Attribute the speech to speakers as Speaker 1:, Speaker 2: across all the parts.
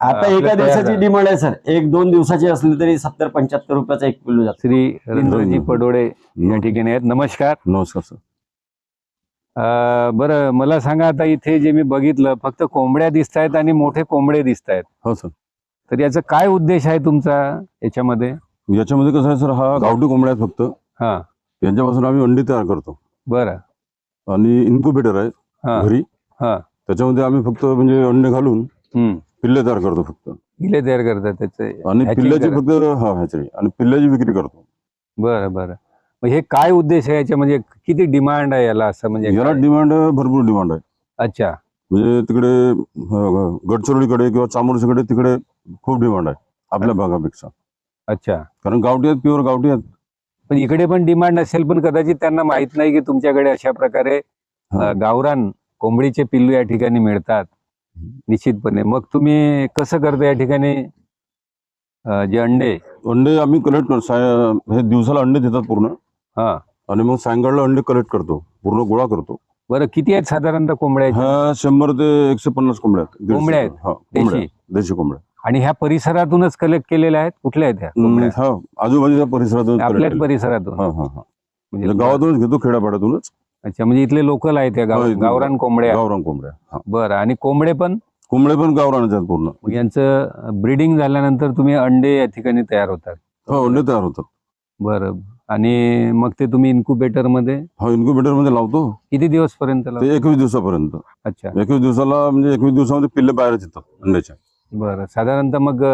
Speaker 1: आता एका दिवसाची डिमांड आहे सर, 1-2 दिवसाची असली तरी 70-75 रुपयाचा एक पिल्लू जातो.
Speaker 2: श्री रवींद्रजी पडोळे या ठिकाणी आहेत. नमस्कार.
Speaker 3: नमस्कार सर.
Speaker 2: बरं मला सांगा, आता इथे जे मी बघितलं फक्त कोंबड्या दिसत आहेत आणि मोठे कोंबडे दिसत आहेत.
Speaker 3: हो सर.
Speaker 2: तर याचा काय उद्देश आहे तुमचा याच्यामध्ये?
Speaker 3: याच्यामध्ये कसं आहे सर, हा गावठी कोंबड्या आहेत फक्त.
Speaker 2: हा.
Speaker 3: यांच्यापासून आम्ही अंडी तयार करतो.
Speaker 2: बरं.
Speaker 3: आणि इन्क्युबेटर आहे
Speaker 2: हा.
Speaker 3: घरी.
Speaker 2: हा.
Speaker 3: त्याच्यामध्ये आम्ही फक्त म्हणजे अंडे घालून पिल्ले तयार करतो फक्त.
Speaker 2: पिल्ले तयार करतात त्याचे
Speaker 3: आणि पिल्ल्याची फक्त हॅचरी आणि पिल्ल्याची विक्री करतो.
Speaker 2: बरं बरं. मग हे काय उद्देश आहे याच्यामध्ये? किती डिमांड आहे याला? असं म्हणजे
Speaker 3: याला डिमांड भरपूर डिमांड आहे.
Speaker 2: अच्छा.
Speaker 3: म्हणजे तिकडे गडचिरोलीकडे किंवा चामोर्शीकडे तिकडे खूप डिमांड आहे आपल्या भागापेक्षा.
Speaker 2: अच्छा.
Speaker 3: कारण गावठी आहेत, प्युअर गावठी आहेत.
Speaker 2: पण इकडे पण डिमांड असेल, पण कदाचित त्यांना माहित नाही की तुमच्याकडे अशा प्रकारे गावरान कोंबडीचे पिल्लू या ठिकाणी मिळतात. निश्चितपणे. मग तुम्ही कसं करता या ठिकाणी जे अंडे
Speaker 3: आम्ही कलेक्ट करतो. हे दिवसाला अंडे देतात पूर्ण.
Speaker 2: हा.
Speaker 3: आणि मग सायंकाळला अंडे कलेक्ट करतो, पूर्ण गोळा करतो.
Speaker 2: बरं, किती आहेत साधारणतः कोंबड्या?
Speaker 3: ह्या 100 ते 150 कोंबड्या आहेत.
Speaker 2: कोंबड्या आहेत?
Speaker 3: हा, देशी कोंबड्या.
Speaker 2: आणि ह्या परिसरातूनच कलेक्ट केलेल्या आहेत? कुठल्या आहेत ह्या?
Speaker 3: हा, आजूबाजूच्या परिसरातून.
Speaker 2: आपल्याच परिसरातून?
Speaker 3: म्हणजे गावातूनच घेतो, खेड्यापाड्यातूनच.
Speaker 2: अच्छा, म्हणजे इथले लोकल आहेत त्या गावरान कोंबड्या?
Speaker 3: गावरान कोंबड्या.
Speaker 2: बरं. आणि कोंबडे पण
Speaker 3: गावरानच आहेत पूर्ण.
Speaker 2: यांचं ब्रीडिंग झाल्यानंतर तुम्ही अंडे या ठिकाणी तयार होतात?
Speaker 3: हो, अंडे तयार होतात.
Speaker 2: बरं. आणि मग ते तुम्ही इन्क्युबेटर मध्ये?
Speaker 3: हो, इन्क्युबेटर मध्ये लावतो.
Speaker 2: किती दिवस पर्यंत?
Speaker 3: ते 21 दिवसापर्यंत.
Speaker 2: अच्छा.
Speaker 3: 21 दिवसाला म्हणजे 21 दिवसामध्ये पिल्ले बाहेर येतात अंड्याच्या.
Speaker 2: बरं. साधारणतः मग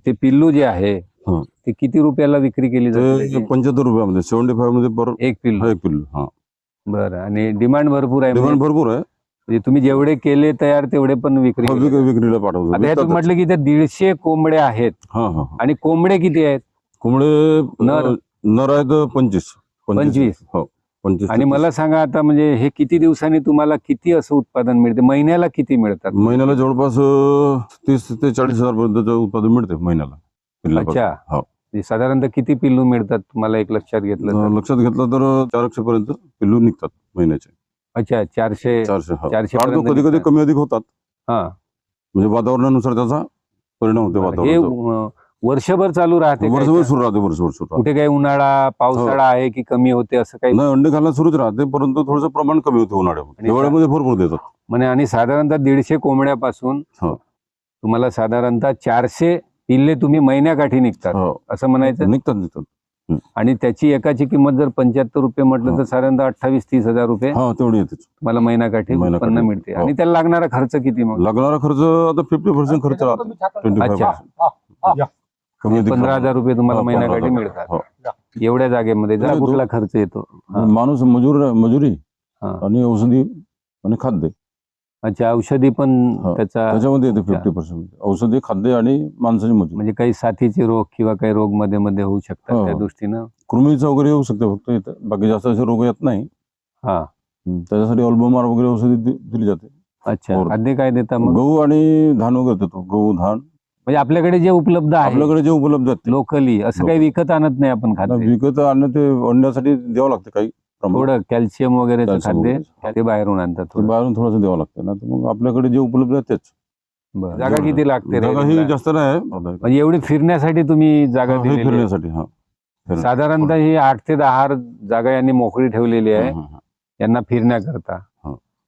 Speaker 2: ते पिल्लू जे आहे ते किती रुपयाला विक्री केली जाते?
Speaker 3: 75 रुपयामध्ये, 75 मध्ये पर
Speaker 2: एक पिल्लू.
Speaker 3: हा.
Speaker 2: बरं. आणि डिमांड भरपूर आहे?
Speaker 3: डिमांड भरपूर आहे.
Speaker 2: म्हणजे तुम्ही जेवढे केले तयार तेवढे पण
Speaker 3: विक्रीला पाठवतो.
Speaker 2: आता तुम्ही म्हटलं की ते 150 कोंबड्या आहेत. आणि कोंबडे किती आहेत?
Speaker 3: कोंबडे नर आहेत 25. हो, 25.
Speaker 2: आणि मला सांगा आता, म्हणजे हे किती दिवसांनी तुम्हाला किती असं उत्पादन मिळते? महिन्याला किती मिळतात?
Speaker 3: महिन्याला जवळपास 30 ते 40 हजार पर्यंत उत्पादन मिळते महिन्याला.
Speaker 2: अच्छा. साधारणतः किती पिल्लू मिळतात तुम्हाला एक लक्षात घेतलं?
Speaker 3: लक्षात घेतलं तर 400 पर्यंत पिल्लू निघतात महिन्याचे.
Speaker 2: अच्छा. 400
Speaker 3: कधी कधी कमी अधिक होतात.
Speaker 2: हा.
Speaker 3: म्हणजे वातावरणानुसार त्याचा परिणाम होतो.
Speaker 2: हे वर्षभर चालू राहते?
Speaker 3: वर्षभर सुरू राहते. वर्षभर सुरू.
Speaker 2: कुठे काही उन्हाळा पावसाळा आहे की कमी होते असं काही?
Speaker 3: नाही, अंडे घालणं सुरूच राहते, परंतु थोडंसं प्रमाण कमी होते उन्हाळ्यामध्ये. हिवाळ्यामध्ये भरपूर देतात.
Speaker 2: म्हणजे आणि साधारणतः 150 कोंबड्यापासून तुम्हाला साधारणतः 400 पिल्ले तुम्ही महिन्याकाठी निघतात असं म्हणायचं?
Speaker 3: निघतात.
Speaker 2: आणि त्याची एकाची किंमत जर 75 रुपये म्हटलं तर साधारणतः 28-30 हजार रुपये
Speaker 3: तेवढी येते
Speaker 2: तुम्हाला महिन्याकाठी उत्पन्न मिळते. आणि त्याला लागणारा खर्च किती? मग
Speaker 3: लागणारा खर्च आता 50% खर्च राहतो. 25%.
Speaker 2: 15,000 रुपये तुम्हाला महिन्याकाठी मिळतात एवढ्या जागेमध्ये. जरा कुठला खर्च येतो?
Speaker 3: माणूस मजुरी आणि औषधी आणि खाद्य.
Speaker 2: अच्छा. औषधी पण
Speaker 3: त्याच्यामध्ये येते 50%. औषधी, खाद्य आणि माणसाची मजुरी.
Speaker 2: म्हणजे काही साथीचे रोग किंवा काही रोग मध्ये होऊ शकतात त्या दृष्टीनं?
Speaker 3: कृमीचा वगैरे येऊ शकते फक्त इथं, बाकी जास्त असे रोग येत नाही. त्याच्यासाठी अल्बोमार वगैरे औषधी दिली जाते.
Speaker 2: अच्छा. खाद्य काय देता मग?
Speaker 3: गहू आणि धान वगैरे देतो. गहू, धान.
Speaker 2: म्हणजे आपल्याकडे जे उपलब्ध आहे?
Speaker 3: आपल्याकडे जे उपलब्ध आहेत
Speaker 2: लोकली. असं काही विकत आणत नाही आपण खाद्य?
Speaker 3: विकत आणणं ते अंड्यासाठी द्यावं लागतं काही.
Speaker 2: थोडं कॅल्शियम वगैरे खाद्य ते बाहेरून आणतात?
Speaker 3: बाहेरून थोडंसं द्यावं लागतं ना. मग आपल्याकडे जे उपलब्ध आहे तेच.
Speaker 2: जागा किती लागते?
Speaker 3: जागा ही जास्त नाही.
Speaker 2: म्हणजे एवढी फिरण्यासाठी तुम्ही जागा
Speaker 3: फिरण्यासाठी?
Speaker 2: साधारणतः ही 8 ते 10 जागा यांनी मोकळी ठेवलेली आहे यांना फिरण्याकरता.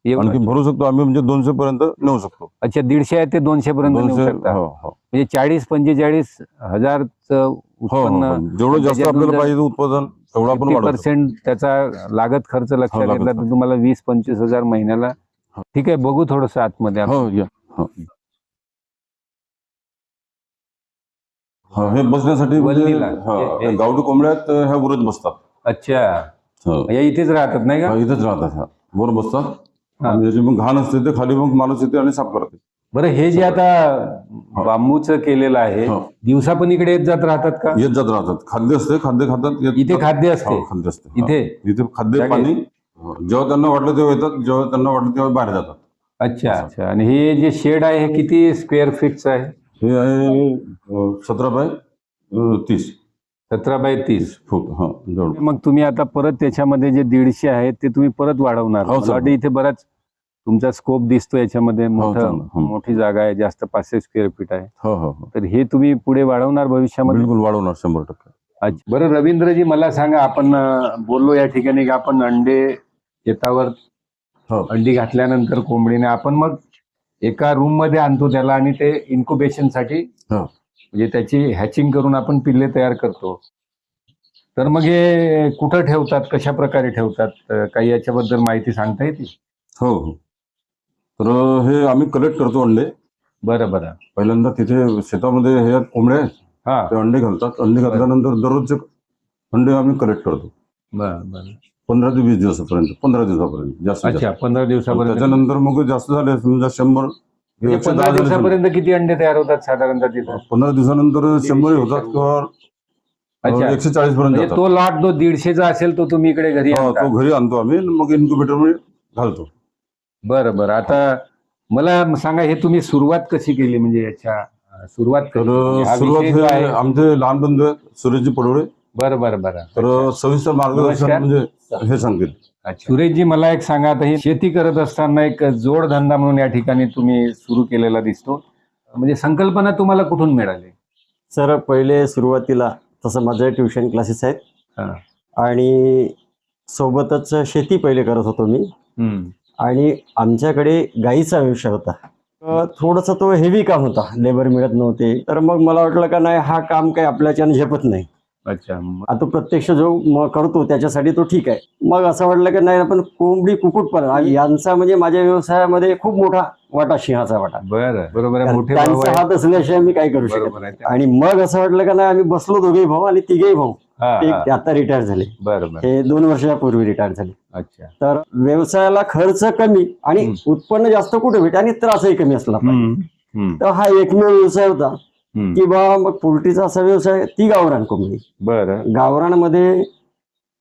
Speaker 3: आणखी भरू शकतो आम्ही, म्हणजे 200 पर्यंत नेऊ शकतो.
Speaker 2: अच्छा. 150 आहे ते 200 पर्यंत नेऊ शकता? म्हणजे 40-45 हजारचं उत्पन्न.
Speaker 3: जेवढं जास्त आपल्याला पाहिजे उत्पादन तेवढं आपण
Speaker 2: 50% त्याचा लागत खर्च लक्षात घेतला तर तुम्हाला 20-25 हजार महिन्याला. ठीक आहे, बघू थोडस आतमध्ये.
Speaker 3: हे बसण्यासाठी गावठी कोंबड्या ह्या वरच बसतात.
Speaker 2: अच्छा. इथेच राहतात नाही का?
Speaker 3: इथेच राहतात. वर बसतात. त्याची मग घाण असते ते खाली मग माणूस येते आणि साफ करते.
Speaker 2: बरं. हे जे आता बांबूचं केलेलं आहे, दिवसा पण इकडे येत जात राहतात का?
Speaker 3: येत जात राहतात. खाद्य असते, खाद्य खातात.
Speaker 2: इथे खाद्य असते?
Speaker 3: खाद्य असते
Speaker 2: इथे
Speaker 3: खाद्य, पाणी. जेव्हा त्यांना वाटलं तेव्हा येतात, जेव्हा त्यांना वाटलं तेव्हा बाहेर जातात.
Speaker 2: अच्छा. अच्छा. आणि हे जे शेड आहे हे किती स्क्वेअर फीटचं आहे?
Speaker 3: हे आहे 17 बाय 30.
Speaker 2: 17 बाय 30
Speaker 3: फूट.
Speaker 2: मग तुम्ही आता परत त्याच्यामध्ये जे 150 आहेत ते तुम्ही परत वाढवणार? इथे बराच तुमचा स्कोप दिसतो याच्यामध्ये,
Speaker 3: चांगलं.
Speaker 2: मोठी जागा आहे, जास्त 500 स्क्वेअर फीट आहे.
Speaker 3: हो हो हो
Speaker 2: तर हे तुम्ही पुढे वाढवणार भविष्यामध्ये?
Speaker 3: बिलकुल वाढवणार 100%.
Speaker 2: अच्छा. बरं रवींद्रजी, मला सांगा, आपण बोललो या ठिकाणी की आपण अंडे शेतावर
Speaker 3: हो
Speaker 2: अंडी घातल्यानंतर कोंबडीने आपण मग एका रूम मध्ये आणतो त्याला आणि ते इन्क्युबेशन साठी
Speaker 3: हो.
Speaker 2: म्हणजे त्याची हॅचिंग करून आपण पिल्ले तयार करतो. तर मग हे कुठं ठेवतात, कशा प्रकारे ठेवतात, काही याच्याबद्दल माहिती सांगता येते?
Speaker 3: हो हो तर हे आम्ही कलेक्ट करतो अंडे.
Speaker 2: बरं बरं.
Speaker 3: पहिल्यांदा तिथे शेतामध्ये हे कोंबड्या आहेत,
Speaker 2: हा.
Speaker 3: ते अंडे घालतात. अंडे घातल्यानंतर दररोजचे अंडे आम्ही कलेक्ट करतो
Speaker 2: बरं बरं.
Speaker 3: 15 ते 20 दिवसापर्यंत, 15 दिवसापर्यंत जास्त.
Speaker 2: अच्छा, 15 दिवसापर्यंत.
Speaker 3: त्याच्यानंतर मग जास्त झाले समजा 100
Speaker 2: म्हणजे 15 दिवसापर्यंत किती अंडे तयार होतात साधारणतः तिथं?
Speaker 3: 15 दिवसानंतर 100 होतात किंवा
Speaker 2: अच्छा.
Speaker 3: 140 पर्यंत
Speaker 2: म्हणजे
Speaker 3: जातात.
Speaker 2: तो लॉट जो 150चा असेल तो तुम्ही इकडे घरी
Speaker 3: हो,
Speaker 2: आणता?
Speaker 3: तो घरी आणतो आम्ही, मग इन्क्युबेटर मध्ये घालतो.
Speaker 2: बरं बरं. आता मला सांगा, हे तुम्ही सुरुवात कशी केली, म्हणजे याच्या सुरुवात
Speaker 3: तर
Speaker 2: कशी? हा
Speaker 3: सुरुवात
Speaker 2: विषय जो
Speaker 3: हे
Speaker 2: आहे.
Speaker 3: आमचे लहान बंधू आहेत सुरेशजी पडोळे,
Speaker 2: बरं बरं बरं.
Speaker 3: तर सविस्तर मार्गदर्शन
Speaker 2: नमस्कार.
Speaker 3: म्हणजे हे सांगतील.
Speaker 2: अच्छा. सुरेशजी, मला एक सांगा, आता ही शेती करत असताना एक जोडधंदा म्हणून या ठिकाणी तुम्ही सुरू केलेला दिसतो, म्हणजे संकल्पना तुम्हाला कुठून मिळाली?
Speaker 1: सर पहिले सुरुवातीला तसं माझे ट्युशन क्लासेस आहेत
Speaker 2: हा.
Speaker 1: आणि सोबतच शेती पहिले करत होतो मी.
Speaker 2: हम्म.
Speaker 1: आणि आमच्याकडे गाईचा व्यवसाय होता. थोडंसं तो हेवी काम होता, लेबर मिळत नव्हते. तर मग मला वाटलं का नाही, हा काम काही आपल्याच्यानं झेपत नाही.
Speaker 2: अच्छा.
Speaker 1: आता प्रत्यक्ष जो करतो त्याच्यासाठी तो ठीक आहे. मग असं वाटलं की नाही, आपण कोंबडी कुक्कुटपालन यांचा म्हणजे माझ्या व्यवसायामध्ये खूप मोठा वाटा, सिंहाचा वाटा.
Speaker 2: बरं, बरोबर आहे. मोठे भाऊ
Speaker 1: त्यांचा
Speaker 2: आहे.
Speaker 1: हात असल्याशिवाय मी काय करू शकत
Speaker 2: बरोबर आहे.
Speaker 1: आणि मग असं वाटलं का नाही, आम्ही बसलो दोघेही भाऊ आणि तिघेही भाऊ.
Speaker 2: हा,
Speaker 1: ते
Speaker 2: हा.
Speaker 1: आता रिटायर झाले,
Speaker 2: बरं बरं.
Speaker 1: हे 2 वर्षापूर्वी रिटायर झाले.
Speaker 2: अच्छा.
Speaker 1: तर व्यवसायाला खर्च कमी आणि उत्पन्न जास्त कुठे भेटे आणि त्रासही कमी असला पाहिजे.
Speaker 2: हम्म. हम्म.
Speaker 1: तर हा एकमेव व्यवसाय होता
Speaker 2: हम्म.
Speaker 1: की बा मग पोल्ट्रीचा असा व्यवसाय, ती गावरान कोंबडी.
Speaker 2: बरं.
Speaker 1: गावरानमध्ये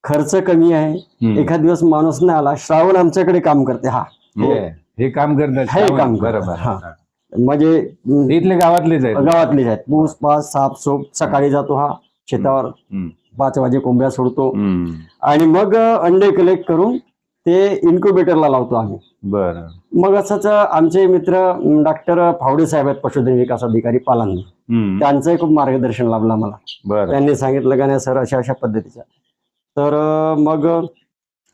Speaker 1: खर्च कमी आहे.
Speaker 2: हम्म.
Speaker 1: एखाद दिवस माणूस नाही आला, श्रावण आमच्याकडे काम करते. हा
Speaker 2: हे काम करतात.
Speaker 1: हे काम करतात.
Speaker 2: बरोबर.
Speaker 1: हा. म्हणजे
Speaker 2: इथले गावातलेच आहेत.
Speaker 1: गावातलेच आहेत. पूस पास साप सोप. सकाळी जातो हा शेतावर,
Speaker 2: हम्म.
Speaker 1: 5 वाजे कोंबड्या सोडतो
Speaker 2: हम्म.
Speaker 1: आणि मग अंडे कलेक्ट करून ते इन्क्युबेटरला लावतो आम्ही.
Speaker 2: बरं.
Speaker 1: मग असंच आमचे मित्र डॉक्टर फावडे साहेब आहेत, पशुधन विकास अधिकारी पालांना,
Speaker 2: हम्म.
Speaker 1: त्यांचंही खूप मार्गदर्शन लाभलं मला.
Speaker 2: बरं.
Speaker 1: त्यांनी सांगितलं का नाही सर, अशा अशा पद्धतीच्या. तर मग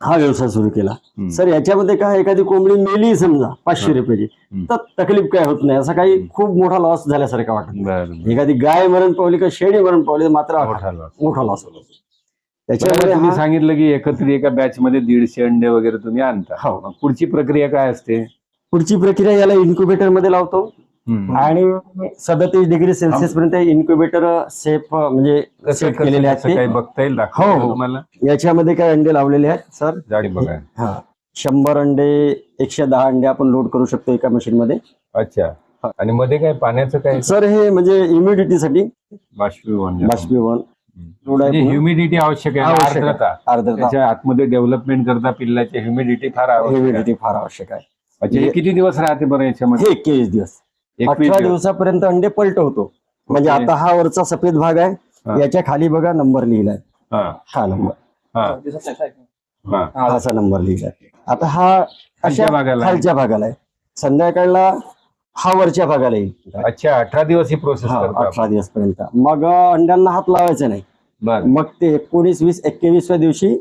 Speaker 1: हा व्यवसाय सुरू केला.
Speaker 2: हम्म.
Speaker 1: सर याच्यामध्ये काय, एखादी कोंबडी मेली समजा 500 रुपयाची, तर तकलीफ काय होत नाही, असं काही खूप मोठा लॉस झाल्यासारखं वाटत नाही.
Speaker 2: बरं.
Speaker 1: एखादी गाय मरण पावली का शेळी मरण पावली मात्र
Speaker 2: मोठा loss.
Speaker 1: मोठा लॉस होतो.
Speaker 2: बरं,
Speaker 1: त्याच्यामुळे
Speaker 2: तुम्ही
Speaker 1: हा-
Speaker 2: सांगितलं की एकत्रित एका बॅच मध्ये 150 अंडे वगैरे तुम्ही आणता.
Speaker 1: हो.
Speaker 2: मग पुढची प्रक्रिया काय असते?
Speaker 1: पुढची प्रक्रिया, याला इन्क्युबेटर मध्ये लावतो
Speaker 2: हम्म.
Speaker 1: आणि 37 डिग्री सेल्सिअस पर्यंत इन्क्युबेटर सेफ म्हणजे
Speaker 2: कसं
Speaker 1: सेट केलेले आहेत
Speaker 2: कसं काही
Speaker 1: ते.
Speaker 2: बघता येईल?
Speaker 1: हो,
Speaker 2: दाखवा
Speaker 1: हो.
Speaker 2: तुम्हाला.
Speaker 1: याच्यामध्ये काय अंडे लावलेले आहेत सर.
Speaker 2: जाडी बघा.
Speaker 1: हा 100 अंडे, 110 अंडे आपण लोड करू शकतो एका मशीन मध्ये.
Speaker 2: अच्छा. आणि मध्ये काय पाण्याचं काय?
Speaker 1: सर हे म्हणजे इम्युडिटीसाठी
Speaker 2: बाष्पीभवन.
Speaker 1: बाष्पीभवन
Speaker 2: म्हणजे ह्युमिडिटी आवश्यक आहे.
Speaker 1: आवश्यक आहे.
Speaker 2: आर्द्रता.
Speaker 1: आर्द्रता,
Speaker 2: त्याच्या आतमध्ये डेव्हलपमेंट करता पिल्लाची ह्युमिडिटी फार आवश्यक आहे.
Speaker 1: ह्युमिडिटी फार आवश्यक आहे.
Speaker 2: अच्छा, हे किती दिवस राहते बरं याच्यामध्ये?
Speaker 1: हे 21 दिवस,
Speaker 2: 21
Speaker 1: 18
Speaker 2: दिवस.
Speaker 1: दिवसापर्यंत अंडे पलटवतो. म्हणजे
Speaker 2: ओके.
Speaker 1: आता हा वरचा सफेद भाग आहे,
Speaker 2: हा.
Speaker 1: याच्या खाली बघा नंबर लिहिलाय.
Speaker 2: हा.
Speaker 1: हा नंबर,
Speaker 2: हा. हा.
Speaker 1: असा नंबर लिहिलाय. आता हा
Speaker 2: खालच्या
Speaker 1: अशा
Speaker 2: भागाला आहे.
Speaker 1: खालच्या भागाला आहे. संध्याकाळला हा वरच्या भागाला येईल.
Speaker 2: अच्छा, 18 दिवस ही प्रोसेस
Speaker 1: हा,
Speaker 2: करतो
Speaker 1: 18 दिवस पर्यंत. मग अंड्यांना हात लावायचा नाही.
Speaker 2: बरं
Speaker 1: मग ते 19, 20, 21व्या दिवशी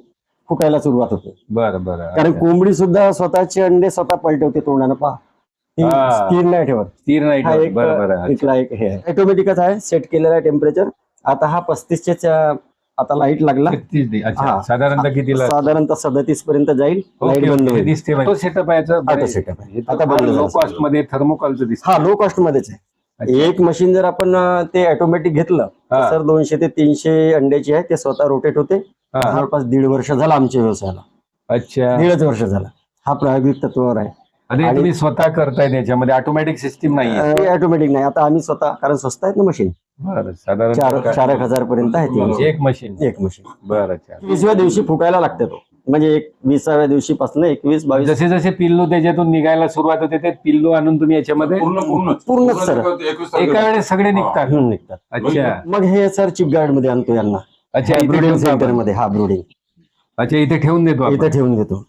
Speaker 1: फुटायला सुरुवात होते.
Speaker 2: बरं बरं.
Speaker 1: कारण
Speaker 2: अच्छा.
Speaker 1: कोंबडी सुद्धा स्वतःचे अंडे स्वतः पलटवते तोंडानं. पहा, ती
Speaker 2: हा.
Speaker 1: स्थिर नाही ठेवत.
Speaker 2: स्थिर नाही
Speaker 1: हा
Speaker 2: ठेवत.
Speaker 1: एक
Speaker 2: बरं बरं.
Speaker 1: इथला एक हे आहे, ऑटोमॅटिकच आहे, सेट केलेला आहे टेम्परेचर. आता हा 35 आता लाईट लागला.
Speaker 2: 36 दिवस. अच्छा,
Speaker 1: हा.
Speaker 2: साधारणतः कितीला?
Speaker 1: साधारणतः 37 पर्यंत जाईल.
Speaker 2: ओके,
Speaker 1: लाईट बंद
Speaker 2: ओके. हे
Speaker 1: होईल.
Speaker 2: दिसते म्हणजे. तो सेटअप आहे याचा.
Speaker 1: Auto setup आहे. आता
Speaker 2: आता
Speaker 1: बंद
Speaker 2: लो
Speaker 1: झालं.
Speaker 2: कॉस्ट मध्ये थर्मोकॉलचं दिसतं.
Speaker 1: हा लो कॉस्ट मध्येच आहे.
Speaker 2: अच्छा.
Speaker 1: एक मशीन जर आपण ते ऑटोमॅटिक घेतलं तर
Speaker 2: हा.
Speaker 1: सर 200 ते 300 अंड्याची आहे. ते स्वतः रोटेट होते.
Speaker 2: हा.
Speaker 1: जवळपास 1.5 वर्ष झाला आमच्या व्यवसायाला.
Speaker 2: अच्छा.
Speaker 1: 1.5 वर्ष झाला. हा प्रायोगिक तत्वावर आहे.
Speaker 2: आणि तुम्ही स्वतः करताय त्याच्यामध्ये ऑटोमॅटिक सिस्टीम नाही?
Speaker 1: ऑटोमॅटिक नाही. आता आम्ही स्वतः, कारण स्वस्त आहेत ना मशीन,
Speaker 2: बरं. साधारण
Speaker 1: 4,000 पर्यंत आहे ती मशीन.
Speaker 2: एक मशीन.
Speaker 1: एक मशीन.
Speaker 2: बरं. अच्छा.
Speaker 1: 20व्या दिवशी फुटायला लागते तो. म्हणजे 20व्या दिवशीपासून 21, 22
Speaker 2: जसे जसे पिल्लू त्याच्यातून निघायला सुरुवात होते ते पिल्लू आणून तुम्ही याच्यामध्ये
Speaker 1: पूर्णच सर
Speaker 2: एका वेळेस सगळे निघतात?
Speaker 1: निघतात.
Speaker 2: अच्छा.
Speaker 1: मग हे सर चिप गार्ड मध्ये आणतो यांना.
Speaker 2: अच्छा, इथे
Speaker 1: ब्रुडिंग
Speaker 2: ठेवतो
Speaker 1: सेंटर
Speaker 2: आपण.
Speaker 1: मध्ये. हा ब्रुडिंग
Speaker 2: अच्छा, इथे ठेवून देतो
Speaker 1: इथे
Speaker 2: आपण.
Speaker 1: ठेवून देतो.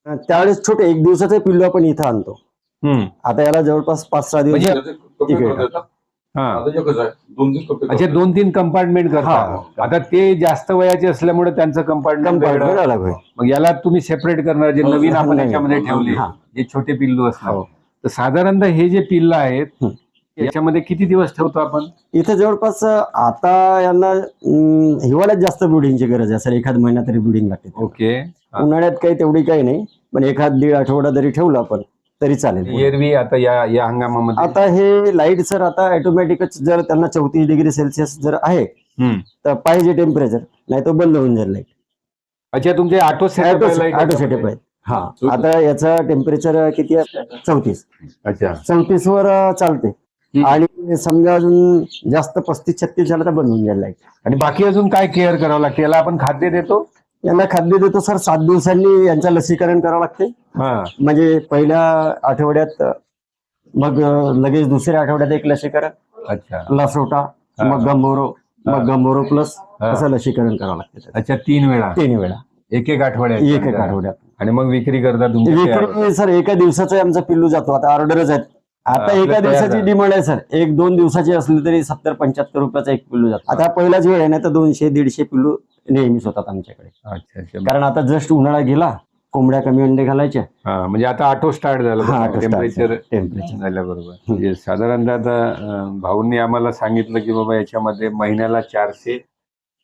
Speaker 1: त्यावेळेस छोटे 1 दिवसाचे पिल्लू आपण इथं आणतो. आता याला जवळपास 5-6 दिवस
Speaker 2: म्हणजे अच्छा 2-3 कंपार्टमेंट करतात. आता ते जास्त वयाचे असल्यामुळे त्यांचं कंपार्टमेंट
Speaker 1: अलग होईल.
Speaker 2: मग याला तुम्ही सेपरेट करणार जे नवीन आपण
Speaker 1: नवीन.
Speaker 2: याच्यामध्ये ठेवले
Speaker 1: हा.
Speaker 2: जे छोटे पिल्लू असणार.
Speaker 1: हो.
Speaker 2: तर साधारणतः हे जे पिल्ल आहेत याच्यामध्ये किती दिवस ठेवतो आपण?
Speaker 1: इथे जवळपास आता यांना हिवाळ्यात जास्त ब्रुडिंगची गरज आहे सर. एखाद महिना तरी ब्रुडिंग लागते.
Speaker 2: ओके.
Speaker 1: उन्हाळ्यात काही तेवढी काही नाही, पण 1-1.5 आठवडा जरी ठेवलं आपण तरी चालेल.
Speaker 2: एरवी आता या हंगामामध्ये
Speaker 1: आता हे लाईट सर आता ऑटोमॅटिकच जर त्यांना 34 डिग्री सेल्सिअस जर आहे तर पाहिजे टेम्परेचर, नाही तो बंद होऊन जाईल लाईट.
Speaker 2: अच्छा तुमचे ऑटो सेटअप
Speaker 1: आहे. हा आता याचं टेम्परेचर किती आहे? 34.
Speaker 2: अच्छा
Speaker 1: 34 वर चालते. आणि समजा अजून जास्त 35-36 झालं तर बंद होऊन जाईल लाईट.
Speaker 2: आणि बाकी अजून काय केअर करावं लागते? याला आपण खाद्य देतो?
Speaker 1: यांना खाद्य देतो सर. 7 दिवसांनी यांचं लसीकरण करावं लागते. म्हणजे पहिल्या आठवड्यात, मग लगेच दुसऱ्या आठवड्यात एक लसीकरण.
Speaker 2: अच्छा.
Speaker 1: लसोटा, मग गंभोरो प्लस असं लसीकरण करावं लागते.
Speaker 2: अच्छा 3 वेळा?
Speaker 1: 3 वेळा
Speaker 2: एक आठवड्यात?
Speaker 1: एक आठवड्यात.
Speaker 2: आणि मग विक्री करता तुम्ही?
Speaker 1: विक्री सर एका दिवसाचा आमचा पिल्लू जातो. आता ऑर्डरच आहेत. आता एका दिवसाची डिमांड आहे सर. 1-2 दिवसाची असली तरी 70-75 रुपयाचा एक पिल्लू जातो. आता पहिलाच वेळ आहे ना, तर 200-150 पिल्लू नेहमीच होतात आमच्याकडे.
Speaker 2: अच्छा.
Speaker 1: कारण आता जस्ट उन्हाळा गेला, कोंबड्या कमी अंडे घालायच्या.
Speaker 2: म्हणजे आता ऑटो स्टार्ट झालं टेम्परेचर
Speaker 1: टेम्परेचर
Speaker 2: झाल्याबरोबर. म्हणजे साधारणतः आता भाऊंनी आम्हाला सांगितलं की बाबा याच्यामध्ये महिन्याला 400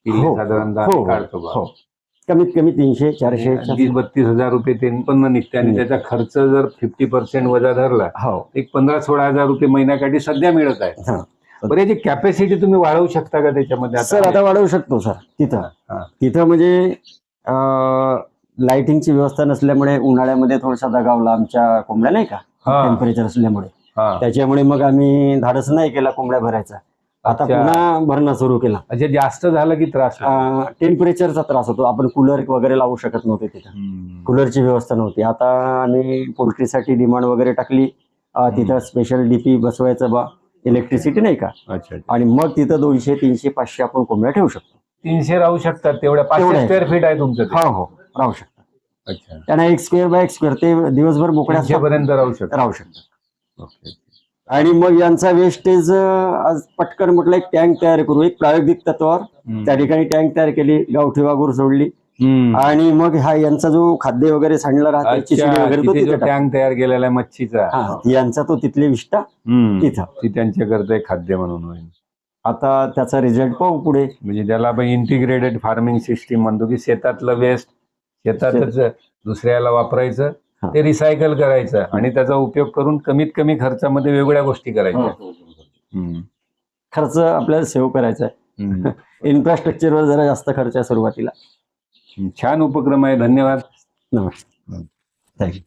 Speaker 2: पिल्ले साधारणतः काढतो.
Speaker 1: कमीत कमी 300-400
Speaker 2: 30-32 हजार रुपये ते उत्पन्न निघते. आणि त्याचा खर्च जर 50% वजा धरला, एक 15-16 हजार रुपये महिन्याकाठी सध्या मिळत आहे. बरं याची कॅपॅसिटी तुम्ही वाढवू शकता का त्याच्यामध्ये?
Speaker 1: सर आता वाढवू शकतो सर. तिथं म्हणजे लाइटिंगची व्यवस्था नसल्यामुळे उन्हाळ्यामध्ये थोडासा दगावला आमच्या कोंबड्या, नाही का, टेम्परेचर असल्यामुळे. त्याच्यामुळे मग आम्ही धाडस नाही केला कोंबड्या भरायचा. आता पुन्हा भरणं सुरू केला.
Speaker 2: म्हणजे जास्त झालं की त्रास?
Speaker 1: टेम्परेचरचा त्रास होतो. आपण कूलर वगैरे लावू शकत नव्हते तिथं. कूलरची व्यवस्था नव्हती. आता आम्ही पोल्ट्रीसाठी डिमांड वगैरे टाकली. तिथं स्पेशल डीपी बसवायचं बा, इलेक्ट्रिसिटी, नाही का. आणि मग तिथं 200, 300, 500 आपण कोंबड्या ठेवू शकतो.
Speaker 2: 300 राहू शकतात तेवढ्या? 500 स्क्वेअर फीट आहे तुमचं?
Speaker 1: हो राहू शकतात.
Speaker 2: अच्छा.
Speaker 1: त्यांना 1 स्क्वेअर बाय 1 स्क्वेअर ते दिवसभर मोकळ्या
Speaker 2: पर्यंत राहू
Speaker 1: शकतात. आणि मग यांचा वेस्टेज आज पटकन म्हटलं एक टँक तयार करू. एक प्रायोगिक तत्वावर त्या ठिकाणी टँक तयार केली, गावठी वाघूर सोडली. आणि मग हा यांचा जो खाद्य वगैरे सांडला राहतो
Speaker 2: टँक तयार केलेला आहे मच्छीचा,
Speaker 1: यांचा तो तिथले विष्टा तिथं
Speaker 2: त्यांच्याकरता खाद्य म्हणून होईल.
Speaker 1: आता त्याचा रिझल्ट पाहू पुढे.
Speaker 2: म्हणजे ज्याला आपण इंटिग्रेटेड फार्मिंग सिस्टीम म्हणतो, की शेतातलं वेस्ट शेतातच दुसऱ्याला वापरायचं, ते रिसायकल करायचं आणि त्याचा उपयोग करून कमीत कमी खर्चामध्ये वेगवेगळ्या गोष्टी करायच्या.
Speaker 1: खर्च आपल्याला सेव्ह करायचा आहे. इन्फ्रास्ट्रक्चरवर जरा जास्त खर्च आहे सुरुवातीला.
Speaker 2: छान उपक्रम आहे. धन्यवाद.
Speaker 1: नमस्कार. थँक्यू.